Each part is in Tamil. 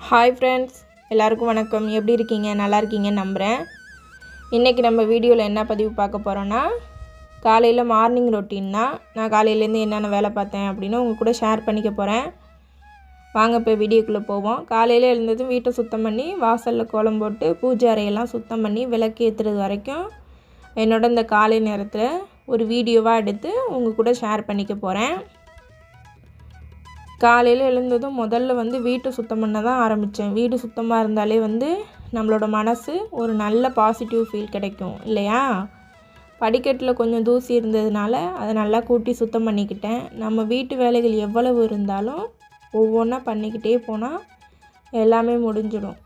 ஹாய் ஃப்ரெண்ட்ஸ், எல்லாருக்கும் வணக்கம். எப்படி இருக்கீங்க? நல்லா இருக்கீங்கன்னு நம்புகிறேன். இன்றைக்கி நம்ம வீடியோவில் என்ன பதிவு பார்க்க போகிறோன்னா, காலையில் மார்னிங் ரொட்டீன் தான். நான் காலையிலேருந்து என்னென்ன வேலை பார்த்தேன் அப்படின்னு உங்கள் கூட ஷேர் பண்ணிக்க போகிறேன். வாங்க இப்போ வீடியோக்குள்ளே போவோம். காலையில் எழுந்ததும் வீட்டை சுத்தம் பண்ணி வாசலில் கோலம் போட்டு பூஜை அறையெல்லாம் சுத்தம் பண்ணி விளக்கு ஏற்றுறது வரைக்கும் என்னோட இந்த காலை நேரத்தில் ஒரு வீடியோவாக எடுத்து உங்கள் கூட ஷேர் பண்ணிக்க போகிறேன். காலையில் எழுந்ததும் முதல்ல வீட்டை சுத்தம் பண்ண தான் ஆரம்பித்தேன். வீடு சுத்தமாக இருந்தாலே நம்மளோட மனசு ஒரு நல்ல பாசிட்டிவ் ஃபீல் கிடைக்கும் இல்லையா? படிக்கட்டில் கொஞ்சம் தூசி இருந்ததுனால அதை நல்லா கூட்டி சுத்தம் பண்ணிக்கிட்டேன். நம்ம வீட்டு வேலைகள் எவ்வளவு இருந்தாலும் ஒவ்வொன்றா பண்ணிக்கிட்டே போனால் எல்லாமே முடிஞ்சிடும்.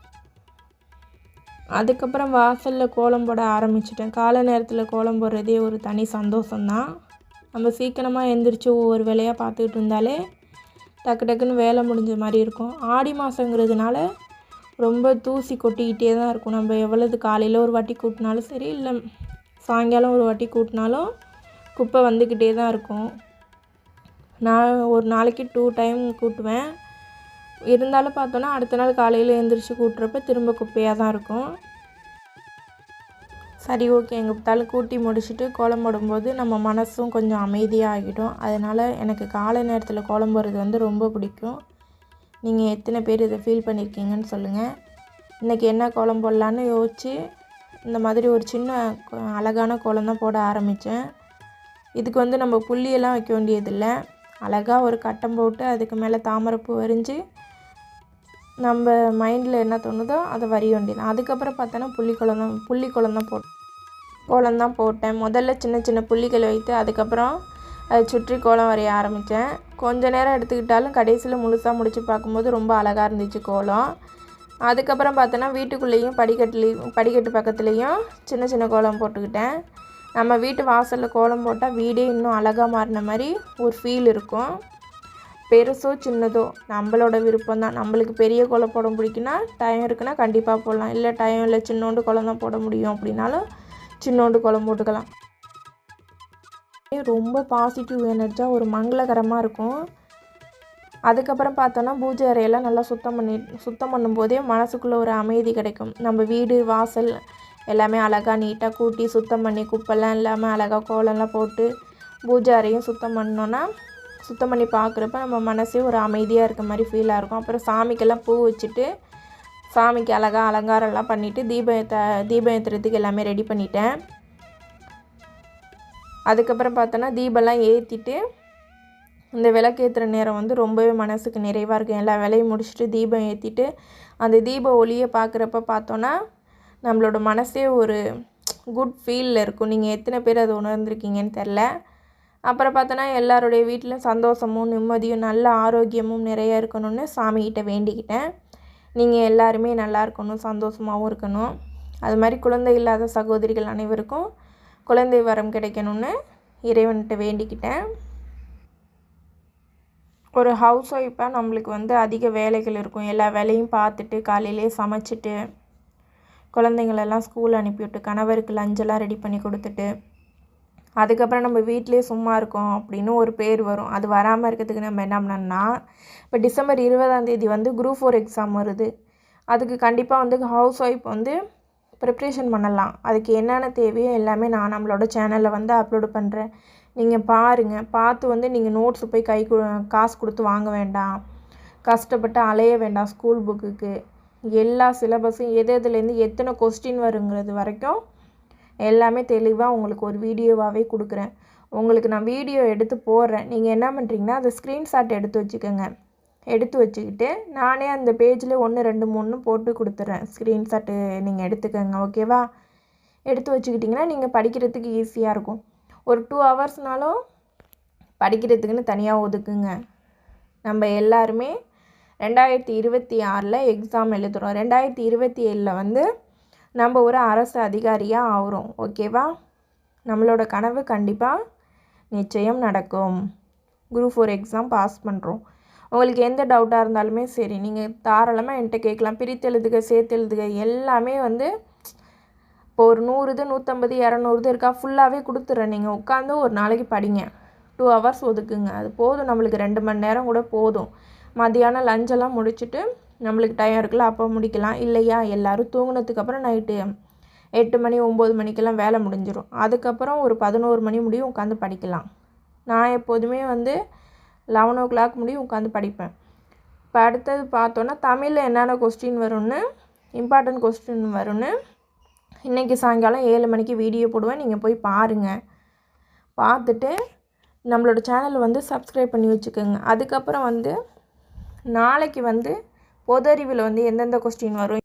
அதுக்கப்புறம் வாசலில் கோலம் போட ஆரம்பிச்சிட்டேன். காலை நேரத்தில் கோலம் போடுறதே ஒரு தனி சந்தோஷம்தான். நம்ம சீக்கிரமாக எழுந்திரிச்சு ஒவ்வொரு வேலையாக பார்த்துக்கிட்டு இருந்தாலே டக்கு டக்குன்னு வேலை முடிஞ்ச மாதிரி இருக்கும். ஆடி மாதங்கிறதுனால ரொம்ப தூசி கொட்டிக்கிட்டே தான் இருக்கும். நம்ம எவ்வளவு காலையில் ஒரு வாட்டி கூட்டினாலும் சரி, இல்லை சாயங்காலம் ஒரு வாட்டி கூட்டினாலும் குப்பை வந்துக்கிட்டே தான் இருக்கும். நான் ஒரு நாளைக்கு 2 டைம் கூட்டுவேன். இருந்தாலும் பார்த்தோன்னா அடுத்த நாள் காலையில் எழுந்திரிச்சு கூட்டுறப்ப திரும்ப குப்பையாக தான் இருக்கும். சரி, ஓகே, எங்கே பார்த்தாலும் கூட்டி முடிச்சுட்டு கோலம் போடும்போது நம்ம மனசும் கொஞ்சம் அமைதியாக ஆகிடும். அதனால் எனக்கு காலை நேரத்தில் கோலம் போடுறது ரொம்ப பிடிக்கும். நீங்கள் எத்தனை பேர் இதை ஃபீல் பண்ணியிருக்கீங்கன்னு சொல்லுங்கள். இன்றைக்கி என்ன கோலம் போடலான்னு யோசித்து இந்த மாதிரி ஒரு சின்ன அழகான கோலம் தான் போட ஆரம்பித்தேன். இதுக்கு நம்ம புள்ளியெல்லாம் வைக்க வேண்டியதில்லை. அழகாக ஒரு கட்டம் போட்டு அதுக்கு மேலே தாமரைப்பூ வரைஞ்சி நம்ம மைண்டில் என்ன தோணுதோ அதை வரைய வேண்டியது. அதுக்கப்புறம் பார்த்தோன்னா புள்ளி கோலம் தான் போட்டேன். முதல்ல சின்ன சின்ன புள்ளிகள் வைத்து அதுக்கப்புறம் அதை சுற்றி கோலம் வரைய ஆரம்பித்தேன். கொஞ்சம் நேரம் எடுத்துக்கிட்டாலும் கடைசியில் முழுசாக முடித்து பார்க்கும்போது ரொம்ப அழகாக இருந்துச்சு கோலம். அதுக்கப்புறம் பார்த்தோன்னா வீட்டுக்குள்ளேயும் படிக்கட்டு பக்கத்துலேயும் சின்ன சின்ன கோலம் போட்டுக்கிட்டேன். நம்ம வீட்டு வாசலில் கோலம் போட்டால் வீடே இன்னும் அழகாக மாறின மாதிரி ஒரு ஃபீல் இருக்கும். பெருசோ சின்னதோ நம்மளோட விருப்பம் தான். நம்மளுக்கு பெரிய கோலம் போட பிடிக்குன்னா, டைம் இருக்குன்னா கண்டிப்பாக போடலாம். இல்லை டைம் இல்லை, சின்னோண்டு கோலம் தான் போட முடியும் அப்படின்னாலும் சின்னோண்டு கோலம் போட்டுக்கலாம். ரொம்ப பாசிட்டிவ் எனர்ஜியாக ஒரு மங்களகரமாக இருக்கும். அதுக்கப்புறம் பார்த்தோன்னா பூஜை அறையெல்லாம் நல்லா சுத்தம் பண்ணும்போதே மனசுக்குள்ளே ஒரு அமைதி கிடைக்கும். நம்ம வீடு வாசல் எல்லாமே அழகாக நீட்டாக கூட்டி சுத்தம் பண்ணி குப்பெல்லாம் இல்லாமல் அழகாக கோலம்லாம் போட்டு பூஜை அறையும் சுத்தம் பண்ணி பார்க்குறப்ப நம்ம மனசே ஒரு அமைதியாக இருக்க மாதிரி ஃபீலாக இருக்கும். அப்புறம் சாமிக்கெல்லாம் பூ வச்சுட்டு சாமிக்கு அழகாக அலங்காரம்லாம் பண்ணிவிட்டு தீபம் ஏற்றுறதுக்கு எல்லாமே ரெடி பண்ணிட்டேன். அதுக்கப்புறம் பார்த்தோன்னா தீபம்லாம் ஏற்றிட்டு இந்த விளக்கேற்றுற நேரம் ரொம்பவே மனசுக்கு நிறைவாக இருக்கும். எல்லா வேலையும் முடிச்சுட்டு தீபம் ஏற்றிட்டு அந்த தீப ஒளியை பார்க்குறப்ப பார்த்தோன்னா நம்மளோட மனசே ஒரு குட் ஃபீலில் இருக்கும். நீங்கள் எத்தனை பேர் அதை உணர்ந்துருக்கீங்கன்னு தெரில. அப்புறம் பார்த்தோன்னா எல்லாருடைய வீட்டிலும் சந்தோஷமும் நிம்மதியும் நல்ல ஆரோக்கியமும் நிறைய இருக்கணும்னு சாமிகிட்ட வேண்டிக்கிட்டேன். நீங்கள் எல்லாருமே நல்லா இருக்கணும், சந்தோஷமாகவும் இருக்கணும். அது மாதிரி குழந்தை இல்லாத சகோதரிகள் அனைவருக்கும் குழந்தை வரம் கிடைக்கணும்னு இறைவன்கிட்ட வேண்டிக்கிட்டேன். ஒரு ஹவுஸ் ஒய்ஃபாக நம்மளுக்கு அதிக வேலைகள் இருக்கும். எல்லா வேலையும் பார்த்துட்டு காலையிலே சமைச்சிட்டு குழந்தைங்களெல்லாம் ஸ்கூல் அனுப்பிவிட்டு கணவருக்கு லஞ்செல்லாம் ரெடி பண்ணி கொடுத்துட்டு அதுக்கப்புறம் நம்ம வீட்டிலே சும்மா இருக்கோம் அப்படின்னு ஒரு பேர் வரும். அது வராமல் இருக்கிறதுக்கு நம்ம என்ன பண்ணோம்னா, இப்போ டிசம்பர் 20ஆம் தேதி குரூப் 4 எக்ஸாம் வருது. அதுக்கு கண்டிப்பாக ஹவுஸ் ஒய்ஃப் ப்ரிப்ரேஷன் பண்ணலாம். அதுக்கு என்னென்ன தேவையோ எல்லாமே நான் நம்மளோட சேனலில் அப்லோடு பண்ணுறேன். நீங்கள் பாருங்கள். பார்த்து நீங்கள் நோட்ஸு போய் காசு கொடுத்து வாங்க வேண்டாம், கஷ்டப்பட்டு அலைய வேண்டாம். ஸ்கூல் புக்குக்கு எல்லா சிலபஸும் எதுலேருந்து எத்தனை கொஸ்டின் வருங்கிறது வரைக்கும் எல்லாமே தெளிவாக உங்களுக்கு ஒரு வீடியோவாகவே கொடுக்குறேன். உங்களுக்கு நான் வீடியோ எடுத்து போடுறேன். நீங்கள் என்ன பண்ணுறீங்கன்னா அதை ஸ்க்ரீன்ஷாட் எடுத்து வச்சுக்கோங்க. எடுத்து வச்சுக்கிட்டு நானே அந்த பேஜில் 1, 2, 3 போட்டு கொடுத்துட்றேன். ஸ்க்ரீன்ஷாட்டு நீங்கள் எடுத்துக்கோங்க, ஓகேவா? எடுத்து வச்சுக்கிட்டிங்கன்னா நீங்கள் படிக்கிறதுக்கு ஈஸியாக இருக்கும். ஒரு 2 ஹவர்ஸ்னாலும் படிக்கிறதுக்குன்னு தனியாக ஒதுக்குங்க. நம்ம எல்லாருமே 2026 எக்ஸாம் எழுதுகிறோம். 2027 நம்ம ஒரு அரசு அதிகாரியாக ஆகிறோம், ஓகேவா? நம்மளோட கனவு கண்டிப்பாக நிச்சயம் நடக்கும். குரூப் 4 எக்ஸாம் பாஸ் பண்ணுறோம். உங்களுக்கு எந்த டவுட்டாக இருந்தாலுமே சரி, நீங்கள் தாராளமாக என்கிட்ட கேட்கலாம். பிரித்து எழுதுக, சேர்த்து எழுதுக எல்லாமே இப்போ ஒரு 100 இது 150 200 இருக்கா ஃபுல்லாகவே கொடுத்துட்றேன். நீங்கள் உட்காந்து ஒரு நாளைக்கு படிங்க. 2 ஹவர்ஸ் ஒதுக்குங்க. அது போதும். நம்மளுக்கு 2 மணி நேரம் கூட போதும். மதியானம் லஞ்செல்லாம் முடிச்சுட்டு நம்மளுக்கு டைம் இருக்குல்ல அப்போ முடிக்கலாம். இல்லையா எல்லோரும் தூங்கினதுக்கப்புறம் நைட்டு 8 மணி 9 மணிக்கெல்லாம் வேலை முடிஞ்சிடும். அதுக்கப்புறம் ஒரு 11 மணி முடியும் உட்காந்து படிக்கலாம். நான் எப்போதுமே வந்து 11 o'clock முடியும் உட்காந்து படிப்பேன். இப்போ அடுத்தது பார்த்தோன்னா தமிழில் என்னென்ன கொஸ்டின் வரும்னு இம்பார்ட்டன்ட் கொஸ்டின் வரும்னு இன்றைக்கி சாயங்காலம் 7 மணிக்கு வீடியோ போடுவேன். நீங்கள் போய் பாருங்கள். பார்த்துட்டு நம்மளோட சேனலை வந்து சப்ஸ்கிரைப் பண்ணி வச்சுக்கோங்க. அதுக்கப்புறம் வந்து நாளைக்கு வந்து பொது அறிவில் வந்து எந்தெந்த கொஸ்டின் வரும்.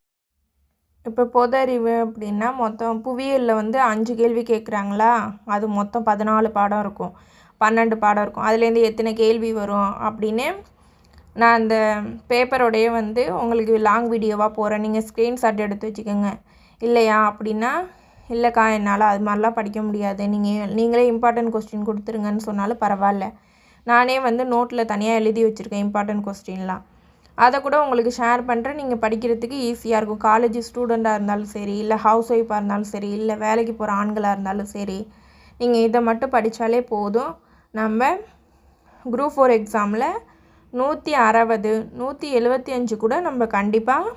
இப்போ பொது அறிவு அப்படின்னா மொத்தம் புவியியலில் வந்து 5 கேள்வி கேட்குறாங்களா, அது மொத்தம் 14 பாடம் இருக்கும், 12 பாடம் இருக்கும். அதுலேருந்து எத்தனை கேள்வி வரும் அப்படின்னு நான் அந்த பேப்பரோடையே வந்து உங்களுக்கு லாங் வீடியோவாக போகிறேன். நீங்கள் ஸ்க்ரீன்ஷாட் எடுத்து வச்சுக்கோங்க. இல்லையா அப்படின்னா இல்லைக்கா என்னால் அது மாதிரிலாம் படிக்க முடியாது, நீங்களே இம்பார்ட்டன்ட் கொஸ்டின் கொடுத்துருங்கன்னு சொன்னாலும் பரவாயில்ல. நானே வந்து நோட்டில் தனியாக எழுதி வச்சுருக்கேன் இம்பார்ட்டன்ட் கொஸ்டின்லாம். அதை கூட உங்களுக்கு ஷேர் பண்ணுறேன். நீங்கள் படிக்கிறதுக்கு ஈஸியாக இருக்கும். காலேஜ் ஸ்டூடெண்ட்டாக இருந்தாலும் சரி, இல்லை ஹவுஸ் ஒய்ஃபாக இருந்தாலும் சரி, இல்லை வேலைக்கு போகிற ஆண்களாக இருந்தாலும் சரி, நீங்கள் இதை மட்டும் படித்தாலே போதும். நம்ம குரூப் 4 எக்ஸாமில் 160 175 கூட நம்ம கண்டிப்பாக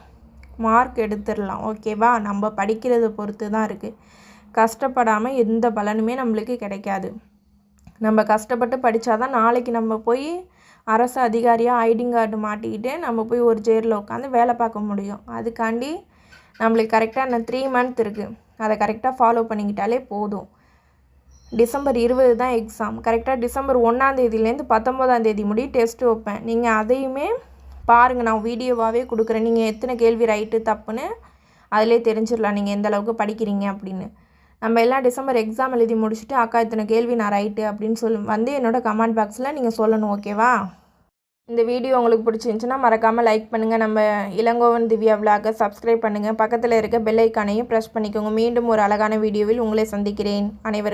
மார்க் எடுத்துடலாம். ஓகேவா? நம்ம படிக்கிறத பொறுத்து தான் இருக்குது. கஷ்டப்படாமல் எந்த பலனுமே நம்மளுக்கு கிடைக்காது. நம்ம கஷ்டப்பட்டு படித்தா தான் நாளைக்கு நம்ம போய் அரசு அதிகாரியாக ஐடிங் கார்டு மாட்டிக்கிட்டு நம்ம போய் ஒரு ஜெயிலில் உட்காந்து வேலை பார்க்க முடியும். அதுக்காண்டி நம்மளுக்கு கரெக்டாக இன்னும் 3 month இருக்குது. அதை கரெக்டாக ஃபாலோ பண்ணிக்கிட்டாலே போதும். டிசம்பர் 20 தான் எக்ஸாம். கரெக்டாக டிசம்பர் 1ஆம் தேதியிலேருந்து 19ஆம் தேதி முடி டெஸ்ட்டு வைப்பேன். நீங்கள் அதையுமே பாருங்கள். நான் வீடியோவாகவே கொடுக்குறேன். நீங்கள் எத்தனை கேள்வி ரைட்டு தப்புன்னு அதிலே தெரிஞ்சிடலாம் நீங்கள் எந்த அளவுக்கு படிக்கிறீங்க அப்படின்னு. நம்ம எல்லாம் டிசம்பர் எக்ஸாம் எழுதி முடிச்சுட்டு அக்கா இத்தனை கேள்வி நான் ரைட்டு அப்படின்னு வந்து என்னோடய கமெண்ட் பாக்ஸில் நீங்கள் சொல்லணும். ஓகேவா? இந்த வீடியோ உங்களுக்கு பிடிச்சிருந்துச்சுன்னா மறக்காமல் லைக் பண்ணுங்கள். நம்ம இளங்கோவன் திவ்யா விலாகை சப்ஸ்கிரைப் பண்ணுங்கள். பக்கத்தில் இருக்க பெல் ஐக்கானையும் ப்ரெஸ் பண்ணிக்கோங்க. மீண்டும் ஒரு அழகான வீடியோவில் உங்களை சந்திக்கிறேன். அனைவருக்கும்